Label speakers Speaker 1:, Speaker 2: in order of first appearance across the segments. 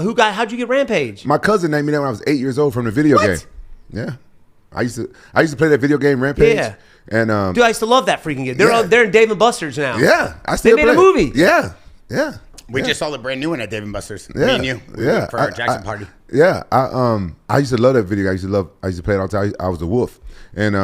Speaker 1: How'd you get Rampage?
Speaker 2: My cousin named me that when I was 8 years old from the video game. Yeah, I used to play that video game Rampage.
Speaker 1: Yeah.
Speaker 2: And
Speaker 1: dude, I used to love that freaking game. They're in Dave and Buster's now.
Speaker 2: Yeah, I still
Speaker 1: They made a movie.
Speaker 2: Yeah.
Speaker 3: We just saw the brand new one at Dave and Buster's.
Speaker 2: Yeah.
Speaker 3: Me and you. For our Jackson party.
Speaker 2: Yeah, I used to love that video. I used to play it all the time. I was a wolf, and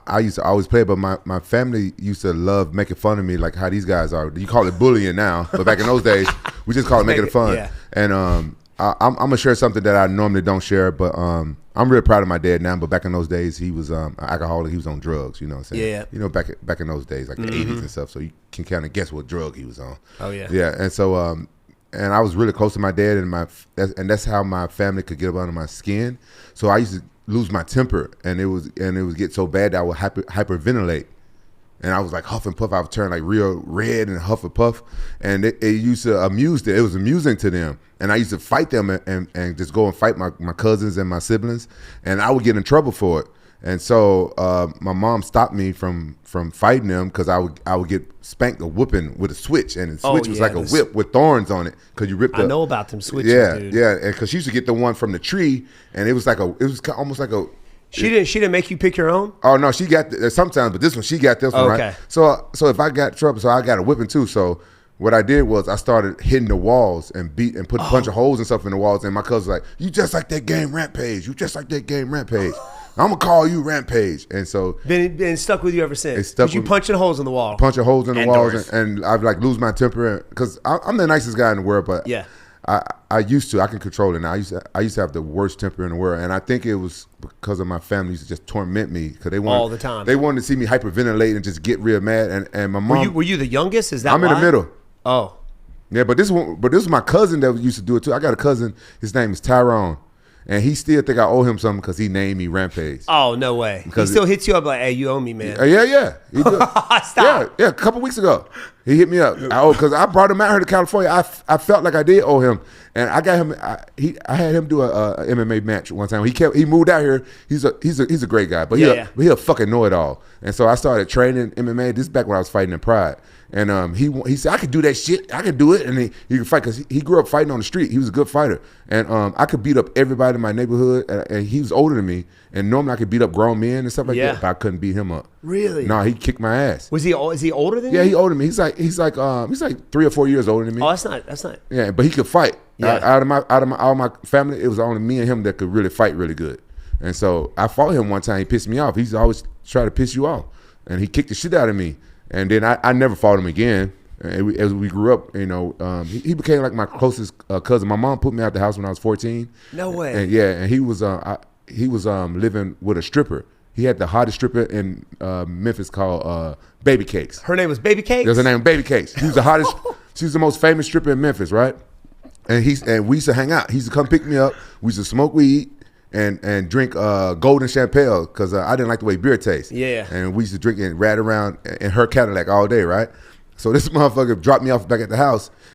Speaker 2: I used to always play it. But my family used to love making fun of me, like how these guys are. You call it bullying now, but back in those days, we just call it making it fun. Yeah. And I'm gonna share something that I normally don't share, but I'm really proud of my dad now. But back in those days, he was an alcoholic. He was on drugs. You know what I'm saying?
Speaker 1: Yeah.
Speaker 2: You know, back in those days, like the 80s and stuff. So you can kind of guess what drug he was on.
Speaker 1: Oh yeah.
Speaker 2: Yeah, and so and I was really close to my dad, and that's how my family could get up under my skin. So I used to lose my temper, and it would get so bad that I would hyperventilate. And I was like huff and puff. I would turn like real red and huff and puff. And it used to amuse them. It was amusing to them. And I used to fight them and just go and fight my cousins and my siblings. And I would get in trouble for it. And so my mom stopped me from fighting them because I would get spanked or whooping with a switch. And the switch was like a whip with thorns on it because you ripped.
Speaker 1: I know about them switches, dude.
Speaker 2: Yeah. And because she used to get the one from the tree, and it was almost like a.
Speaker 1: She didn't make you pick your own?
Speaker 2: Oh no, she got sometimes, but this one she got this one,
Speaker 1: okay.
Speaker 2: Right? So if I got trouble, so I got a whipping too. So what I did was I started hitting the walls and put a bunch of holes and stuff in the walls. And my cousin was like, "You just like that game Rampage. You just like that game Rampage. I'm gonna call you Rampage." And so
Speaker 1: been stuck with you ever since. Because you punching holes in the wall.
Speaker 2: Punching holes in the walls, and I'd like lose my temper because I'm the nicest guy in the world, but
Speaker 1: yeah.
Speaker 2: I used to. I can control it now. I used to have the worst temper in the world, and I think it was because of my family used to just torment me because they wanted
Speaker 1: all the time.
Speaker 2: They wanted to see me hyperventilate and just get real mad. And my mom.
Speaker 1: Were you the youngest? Is that
Speaker 2: I'm
Speaker 1: why?
Speaker 2: in the middle.
Speaker 1: Oh,
Speaker 2: yeah, but this was my cousin that used to do it too. I got a cousin. His name is Tyrone. And he still think I owe him something because he named me Rampage.
Speaker 1: Oh, no way. He still hits you up like, "Hey, you owe me, man."
Speaker 2: Yeah. He did.
Speaker 1: Stop.
Speaker 2: Yeah. A couple weeks ago, he hit me up. Because I brought him out here to California. I felt like I did owe him, and I got him. I had him do a MMA match one time. He moved out here. He's a great guy, but he a fucking know it all. And so I started training MMA. This is back when I was fighting in Pride. And he said, "I could do that shit. I could do it." And he could fight because he grew up fighting on the street. He was a good fighter. And I could beat up everybody in my neighborhood. And he was older than me. And normally I could beat up grown men and stuff like that. But I couldn't beat him up.
Speaker 1: Really?
Speaker 2: No, he kicked my ass.
Speaker 1: Is he older than you?
Speaker 2: Yeah, he older than me. He's like 3 or 4 years older than me.
Speaker 1: Oh, that's not.
Speaker 2: Yeah, but he could fight.
Speaker 1: Yeah.
Speaker 2: Out of all my family, it was only me and him that could really fight really good. And so I fought him one time. He pissed me off. He's always trying to piss you off. And he kicked the shit out of me. And then I never fought him again. As we grew up, he became like my closest cousin. My mom put me out the house when I was 14.
Speaker 1: No way.
Speaker 2: And he was living with a stripper. He had the hottest stripper in Memphis called Baby Cakes.
Speaker 1: Her name was Baby Cakes?
Speaker 2: There's her name, Baby Cakes. She was the hottest. She was the most famous stripper in Memphis, right? And we used to hang out. He used to come pick me up. We used to smoke weed and drink golden champagne because I didn't like the way beer tastes.
Speaker 1: Yeah.
Speaker 2: And we used to drink and ride around in her Cadillac all day, right? So this motherfucker dropped me off back at the house,